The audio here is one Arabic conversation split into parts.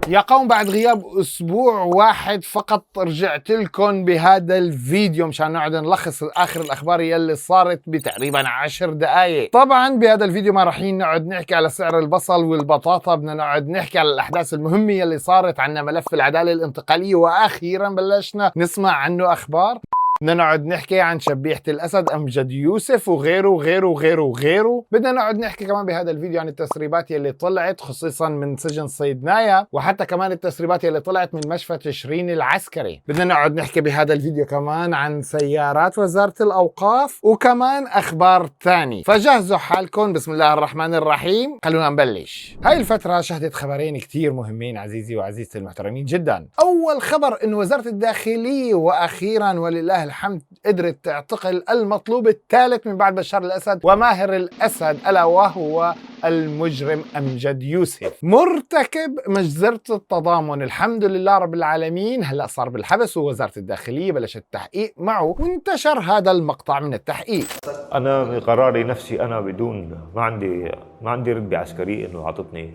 يا قوم بعد غياب اسبوع واحد فقط رجعت لكم بهذا الفيديو مشان نقعد نلخص اخر الاخبار يلي صارت بتقريبا 10 دقائق. طبعا بهذا الفيديو ما راح نقعد نحكي على سعر البصل والبطاطا، بدنا نقعد نحكي على الاحداث المهمه يلي صارت. عنا ملف العداله الانتقاليه واخيرا بلشنا نسمع عنه اخبار. بدنا نقعد نحكي عن شبيحة الأسد أمجد يوسف وغيره وغيره وغيره وغيره. بدنا نقعد نحكي كمان بهذا الفيديو عن التسريبات يلي طلعت خصيصا من سجن صيدنايا، وحتى كمان التسريبات يلي طلعت من مشفى تشرين العسكري. بدنا نقعد نحكي بهذا الفيديو كمان عن سيارات وزارة الأوقاف وكمان أخبار تاني. فجهزوا حالكم، بسم الله الرحمن الرحيم، خلونا نبلش. هاي الفترة شهدت خبرين كتير مهمين عزيزي وعزيزتي المحترمين جدا. أول خبر إنه وزارة الداخلية وأخيرا ولله الحمد قدرت تعتقل المطلوب الثالث من بعد بشار الأسد وماهر الأسد، ألا وهو المجرم أمجد يوسف مرتكب مجزرة التضامن. الحمد لله رب العالمين، هلأ صار بالحبس ووزارة الداخلية بلشت التحقيق معه وانتشر هذا المقطع من التحقيق. أنا بقراري نفسي، أنا بدون ما عندي رتبة عسكرية إنه عطتني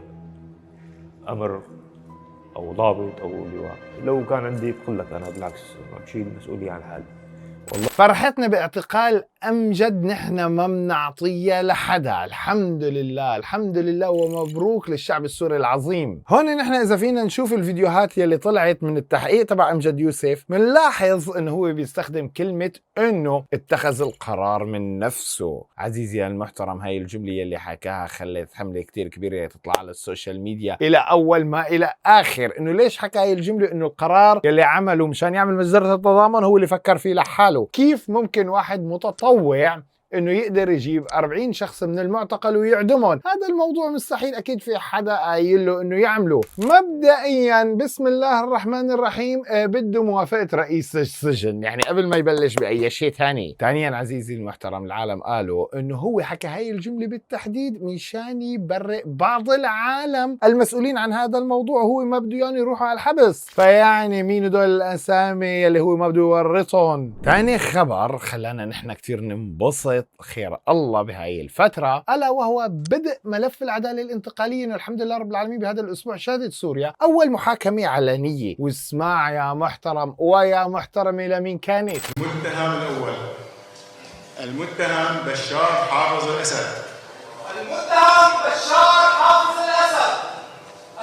أمر أو ضابط أو لواء. لو كان عندي بقول لك أنا بالعكس بشيل المسؤولية عن حالي. فرحتنا باعتقال أمجد نحن ما بنعطيها لحدا. الحمد لله الحمد لله ومبروك للشعب السوري العظيم. هون نحن إذا فينا نشوف الفيديوهات يلي طلعت من التحقيق تبع أمجد يوسف بنلاحظ إنه هو بيستخدم كلمة إنه اتخذ القرار من نفسه. عزيزي المحترم، هاي الجملة يلي حكاها خلت حملة كتير كبيرة تطلع على السوشيال ميديا إلى أول ما إلى آخر. إنه ليش حكى هاي الجملة؟ إنه القرار يلي عمله مشان يعمل مجزرة التضامن هو اللي فكر فيه لحاله. كيف ممكن واحد متطوع انه يقدر يجيب 40 شخص من المعتقل ويعدمهم؟ هذا الموضوع مستحيل، اكيد في حدا قايل له انه يعمله. مبدئيا بسم الله الرحمن الرحيم، بده موافقة رئيس السجن يعني قبل ما يبلش باي شيء ثاني. ثانيا عزيزي المحترم، العالم قالوا انه هو حكى هاي الجملة بالتحديد مشان يبرئ بعض العالم المسؤولين عن هذا الموضوع، هو ما بده يعني يروحوا على الحبس. فيعني مين هدول الاسامي اللي هو ما بده يورطهم؟ ثاني خبر خلانا نحن كثير ننبسط خير الله بهاي الفترة، ألا وهو بدء ملف العدالة الانتقالية. إنه الحمد لله رب العالمين بهذا الأسبوع شهدت سوريا أول محاكمة علنية. واسمع يا محترم ويا محترمة لمين كانت؟ المتهم الأول المتهم بشار حافظ الأسد. المتهم بشار حافظ الأسد.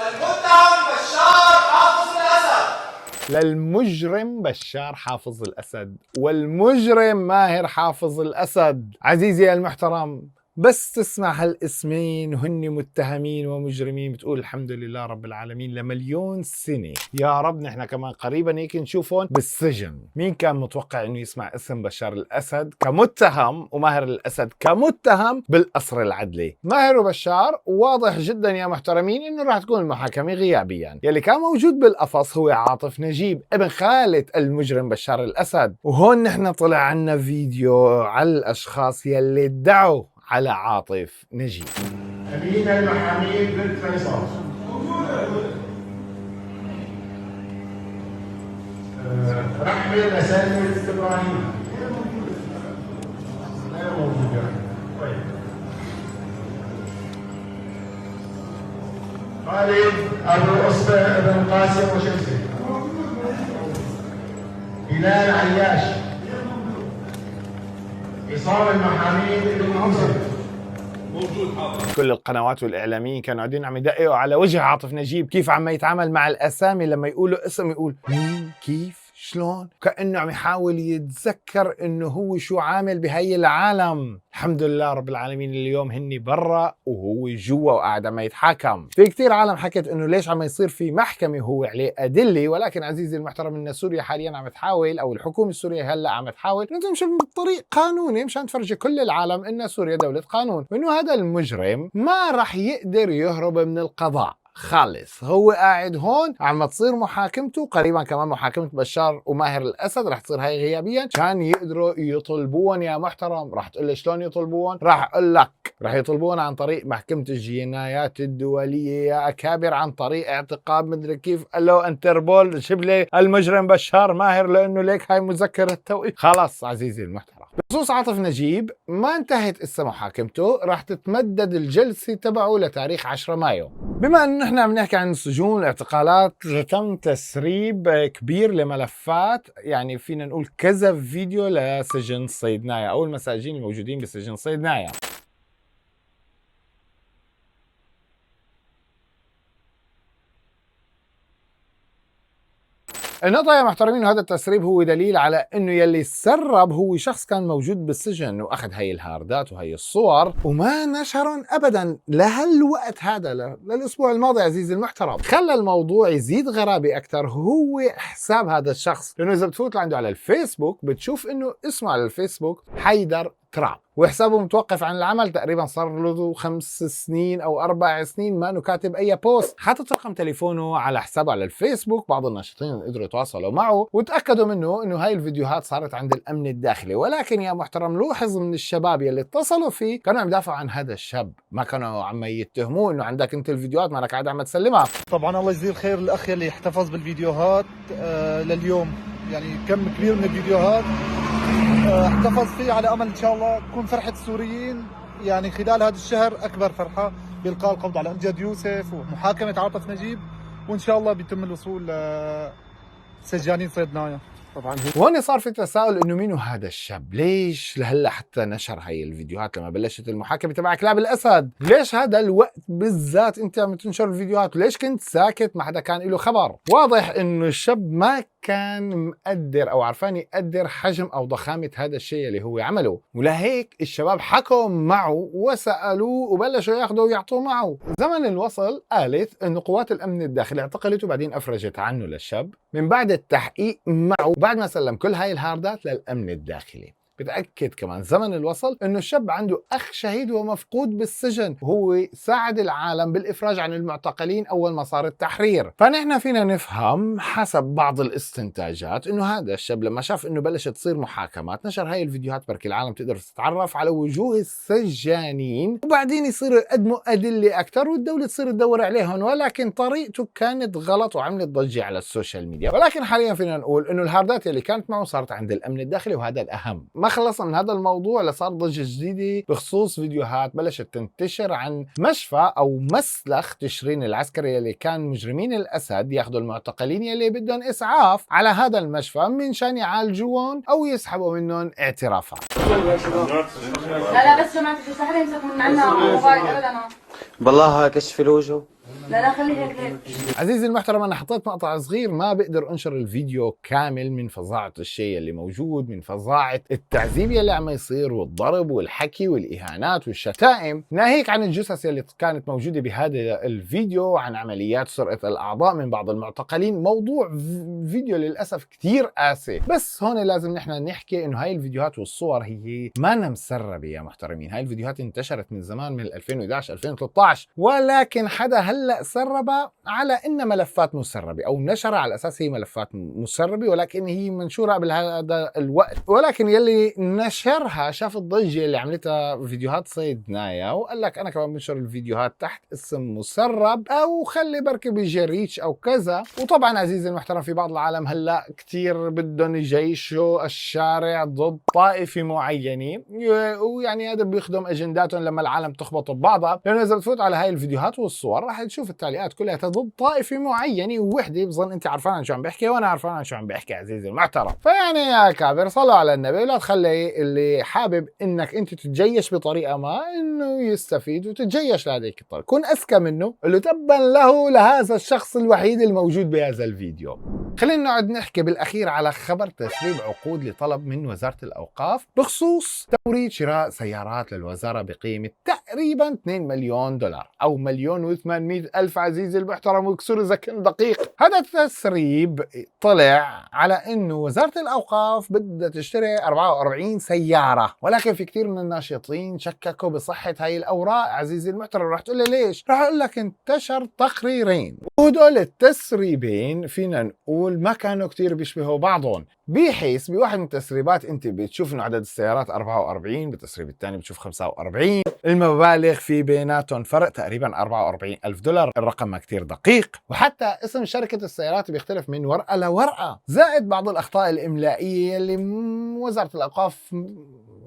المتهم بشار حافظ الأسد. للمجرم بشار حافظ الأسد والمجرم ماهر حافظ الأسد. عزيزي المحترم، بس تسمع هالاسمين وهن متهمين ومجرمين بتقول الحمد لله رب العالمين لمليون سنة. يا رب نحن كمان قريبا هيك نشوفهم بالسجن. مين كان متوقع انه يسمع اسم بشار الأسد كمتهم وماهر الأسد كمتهم بالقصر العدلي؟ ماهر وبشار واضح جدا يا محترمين انه راح تكون المحاكمة غيابيا. يلي كان موجود بالقفص هو عاطف نجيب ابن خالة المجرم بشار الأسد. وهون نحن طلع عنا فيديو على الاشخاص يلي ادعوا على عاطف نجيب. أمينة المحامين بنت فيصل. رحمة مساجد إبراهيم. لا موجودة. طيب. خالد أبو أصبع بن قاسم وشمسي. هلال عياش. عصام المحامين بن عمر موجود حاضر. كل القنوات والإعلاميين كانوا قاعدين عم يدققوا على وجه عاطف نجيب، كيف عم يتعامل مع الأسامي. لما يقولوا اسم يقول مين كيف شلون، كأنه عم يحاول يتذكر انه هو شو عامل بهاي العالم. الحمد لله رب العالمين اليوم هني برا وهو جوا وقاعد عم يتحاكم. في كتير عالم حكت انه ليش عم يصير في محكمة وهو عليه أدلة، ولكن عزيزي المحترم ان سوريا حاليا عم تحاول، او الحكومة السورية هلا عم تحاول انه تمشي بطريق قانوني مشان تفرجي كل العالم ان سوريا دولة قانون، وانه هذا المجرم ما راح يقدر يهرب من القضاء خالص. هو قاعد هون عم تصير محاكمته، قريبا كمان محاكمة بشار وماهر الأسد رح تصير هاي غيابيا كان يقدروا يطلبون. يا محترم راح تقول لي شلون يطلبون؟ راح اقول لك راح يطلبون عن طريق محكمة الجنايات الدولية يا أكابر، عن طريق اعتقال مدري كيف، قال له انتربول جيب لي المجرم بشار ماهر لأنه ليك هاي مذكرة توقيف. خلاص عزيزي المحترم، بخصوص عاطف نجيب ما انتهت اسا محاكمته، راح تتمدد الجلسة تبعه لتاريخ 10 مايو. بما انه نحن عم نحكي عن السجون والاعتقالات، تم تسريب كبير لملفات، يعني فينا نقول كذا فيديو لسجن صيدنايا او المساجين الموجودين بسجن صيدنايا. النقطة يا محترمين، هذا التسريب هو دليل على انه يلي سرب هو شخص كان موجود بالسجن واخذ هي الهاردات وهي الصور وما نشرهم ابدا لهالوقت هذا، للاسبوع الماضي عزيزي المحترم. خلى الموضوع يزيد غرابة اكثر هو حساب هذا الشخص، لانه اذا بتفوت لعنده على الفيسبوك بتشوف انه اسمه على الفيسبوك حيدر تراب، وحسابه متوقف عن العمل تقريبا صار له 5 سنين او 4 سنين ما انه كاتب اي بوست. حاطط رقم تليفونه على حسابه على الفيسبوك، بعض الناشطين قدروا يتواصلوا معه وتاكدوا منه انه هاي الفيديوهات صارت عند الامن الداخلي. ولكن يا محترم لوحظ من الشباب يلي اتصلوا فيه كانوا عم يدافعوا عن هذا الشاب، ما كانوا عم يتهموه انه عندك انت الفيديوهات ما انك قاعد عم تسلمها. طبعا الله يجزيه الخير الاخ اللي احتفظ بالفيديوهات لليوم، يعني كم كبير من الفيديوهات احتفظ فيه على امل ان شاء الله تكون فرحه السوريين يعني خلال هذا الشهر اكبر فرحه بإلقاء القبض على امجد يوسف ومحاكمه عاطف نجيب، وان شاء الله بيتم الوصول لسجانين صيدنايا. طبعا وهون صار في تساؤل انه مين هذا الشاب؟ ليش لهلا حتى نشر هاي الفيديوهات لما بلشت المحاكمه تبع كلاب الاسد؟ ليش هذا الوقت بالذات انت عم تنشر الفيديوهات؟ وليش كنت ساكت ما حدا كان له خبر؟ واضح انه الشاب ما كان مقدر او عرفان يقدر حجم او ضخامه هذا الشيء اللي هو عمله، ولهيك الشباب حكوا معه وسالوه وبلشوا ياخذوا ويعطوا معه. زمن الوصل قالت انه قوات الامن الداخلي اعتقلته وبعدين افرجت عنه للشاب من بعد التحقيق معه بعد ما سلم كل هاي الهاردات للامن الداخلي. بتأكد كمان زمن الوصل انه الشاب عنده اخ شهيد ومفقود بالسجن، وهو ساعد العالم بالافراج عن المعتقلين اول ما صار التحرير. فنحن فينا نفهم حسب بعض الاستنتاجات انه هذا الشاب لما شاف انه بلشت تصير محاكمات نشر هاي الفيديوهات بركي العالم تقدر تتعرف على وجوه السجانين، وبعدين يصيروا يقدموا ادله اكثر والدوله تصير تدور عليهم. ولكن طريقته كانت غلط وعملت ضجه على السوشيال ميديا. ولكن حاليا فينا نقول انه الهاردات اللي كانت معه صارت عند الامن الداخلي، وهذا الاهم. ما خلصنا من هذا الموضوع لصار ضجة جديدة بخصوص فيديوهات بلشت تنتشر عن مشفى أو مسلخ تشرين العسكري اللي كان مجرمين الأسد ياخذوا المعتقلين يلي بدهم إسعاف على هذا المشفى من شان يعالجوهم أو يسحبوا منهم اعترافات. لا بس جماعة في حدا يمسك من عنا موبايل أبدا. بالله كشف الوجه. لا خليه هيك. عزيزي المحترم انا حطيت مقطع صغير، ما بقدر انشر الفيديو كامل من فظاعه الشيء اللي موجود، من فظاعه التعذيب اللي عم يصير والضرب والحكي والاهانات والشتائم، ناهيك عن الجثث اللي كانت موجوده بهذا الفيديو، عن عمليات سرقه الاعضاء من بعض المعتقلين. موضوع فيديو للاسف كثير قاسي. بس هون لازم نحن نحكي انه هاي الفيديوهات والصور هي ما مسربه يا محترمين. هاي الفيديوهات انتشرت من زمان، من 2011 2013، ولكن حدا هلا سربها على ان ملفات مسربه او نشرها على اساس هي ملفات مسربه، ولكن هي منشوره قبل هذا الوقت. ولكن يلي نشرها شاف الضجه اللي عملتها فيديوهات صيدنايا وقال لك انا كمان بنشر الفيديوهات تحت اسم مسرب او خلي بركي بيجي ريتش او كذا. وطبعا عزيزي المحترم في بعض العالم هلا كثير بدهم يجيشوا الشارع ضد طائفه معينه، ويعني هذا بيخدم اجنداتهم لما العالم تخبط ببعضها، لانه اذا بتفوت على هاي الفيديوهات والصور راح تشوف التعليقات كلها ضد طائفه معينه ووحده. بظن انت عارفان عن شو عم بحكي وانا عارفان عن شو عم بحكي عزيزي المحترم. فيعني يا كابر صلوا على النبي، ولا تخلي اللي حابب انك انت تتجيش بطريقه ما انه يستفيد وتتجيش لهذيك الطريقه. كن اذكى منه، اللي له تبا له لهذا الشخص الوحيد الموجود بهذا الفيديو. خلينا نقعد نحكي بالاخير على خبر تسريب عقود لطلب من وزاره الاوقاف بخصوص توريد شراء سيارات للوزاره بقيمه تقريبا 2 مليون دولار او 1,800,000 عزيزي المحترم، ويكسر اذا كان دقيق. هذا التسريب طلع على انه وزاره الاوقاف بدها تشتري 44 سياره، ولكن في كثير من الناشطين شككوا بصحه هاي الاوراق عزيزي المحترم. رح تقول لي ليش؟ رح اقول لك انتشر تقريرين، وهدول التسريبين فينا نقول ما كانوا كثير بيشبهوا بعضهم، بحيث بواحد من التسريبات انت بتشوف انه عدد السيارات 44، بالتسريب الثاني بتشوف 45. المبالغ في بيناتهم فرق تقريبا 44,000 دولار، الرقم ما كتير دقيق، وحتى اسم شركة السيارات بيختلف من ورقة لورقة، زائد بعض الأخطاء الإملائية اللي وزارة الأوقاف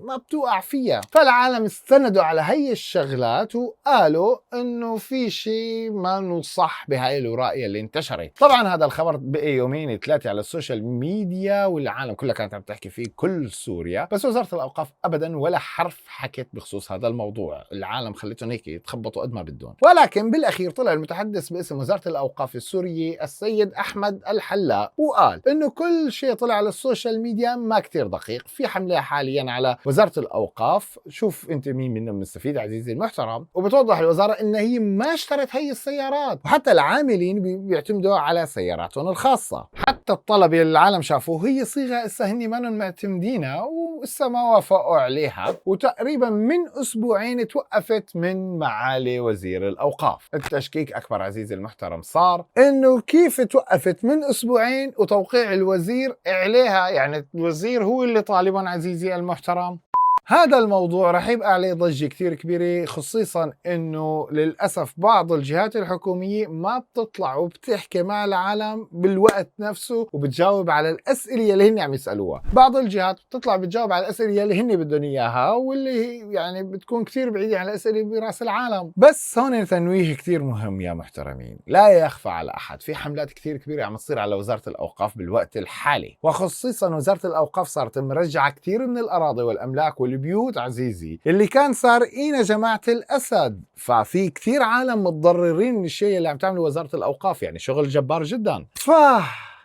ما بتوقع فيها. فالعالم استندوا على هي الشغلات وقالوا انه في شيء ما صح بهاي الوراء اللي انتشرت. طبعا هذا الخبر بقي يومين ثلاثه على السوشيال ميديا والعالم كلها كانت عم تحكي فيه، كل سوريا، بس وزارة الاوقاف ابدا ولا حرف حكت بخصوص هذا الموضوع. العالم خلتهم هيك يتخبطوا قد ما بدهم. ولكن بالاخير طلع المتحدث باسم وزارة الاوقاف السورية السيد احمد الحلاق وقال انه كل شيء طلع على السوشيال ميديا ما كتير دقيق. في حملة حاليا على وزارة الاوقاف، شوف انت مين منهم مستفيد عزيزي المحترم، وبتوضح الوزارة ان هي ما اشترت هي السيارات، وحتى العاملين بيعتمدوا على سياراتهم الخاصة. حتى الطلب اللي العالم شافوه هي صيغة اسا هن ما معتمدينها واسا ما وافقوا عليها، وتقريبا من اسبوعين توقفت من معالي وزير الاوقاف. التشكيك اكبر عزيزي المحترم صار انه كيف توقفت من اسبوعين وتوقيع الوزير عليها، يعني الوزير هو اللي طالبا عزيزي المحترم. هذا الموضوع رح يبقى عليه ضجة كتير كبيرة، خصيصا انه للأسف بعض الجهات الحكومية ما بتطلع وبتحكي مع العالم بالوقت نفسه وبتجاوب على الأسئلة اللي هن عم يسألوها. بعض الجهات بتطلع بتجاوب على الأسئلة اللي هن بدهم إياها، واللي يعني بتكون كتير بعيدة عن الأسئلة براس العالم. بس هون تنويه كتير مهم يا محترمين، لا يخفى على أحد، في حملات كتير كبيرة عم تصير على وزارة الأوقاف بالوقت الحالي، وخصيصا وزارة الأوقاف صارت مرجعة كتير من الأراضي والأملاك البيوت عزيزي اللي كان سارقين جماعة الأسد. ففي كثير عالم متضررين من الشيء اللي عم تعمله وزارة الأوقاف، يعني شغل جبار جدا.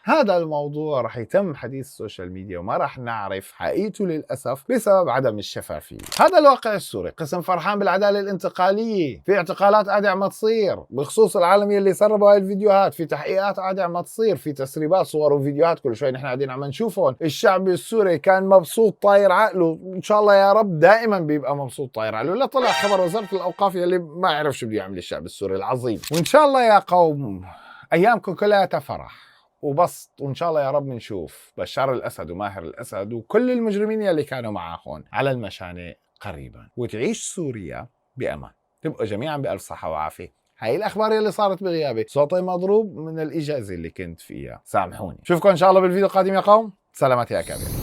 هذا الموضوع رح يتم حديث السوشيال ميديا وما رح نعرف حقيقته للأسف بسبب عدم الشفافية. هذا الواقع السوري. قسم فرحان بالعدالة الانتقالية، في اعتقالات قاعدة عم تصير بخصوص العالم يلي سربوا هاي الفيديوهات، في تحقيقات قاعدة عم تصير، في تسريبات صور وفيديوهات كل شوي نحن قاعدين عم نشوفهم. الشعب السوري كان مبسوط طاير عقله، ان شاء الله يا رب دائما بيبقى مبسوط طاير عقله. لا طلع خبر وزارة الأوقاف يلي ما يعرف شو بده يعمل الشعب السوري العظيم. وان شاء الله يا قوم ايامكم كلها فرح وبسط، وإن شاء الله يا رب نشوف بشار الأسد وماهر الأسد وكل المجرمين اللي كانوا معاهم على المشانق قريبا، وتعيش سوريا بأمان. تبقوا جميعا بألف صحة وعافية. هاي الأخبار اللي صارت بغيابي، صوتي مضروب من الإجازة اللي كنت فيها، سامحوني. شوفكم إن شاء الله بالفيديو القادم يا قوم. سلامات يا كامل.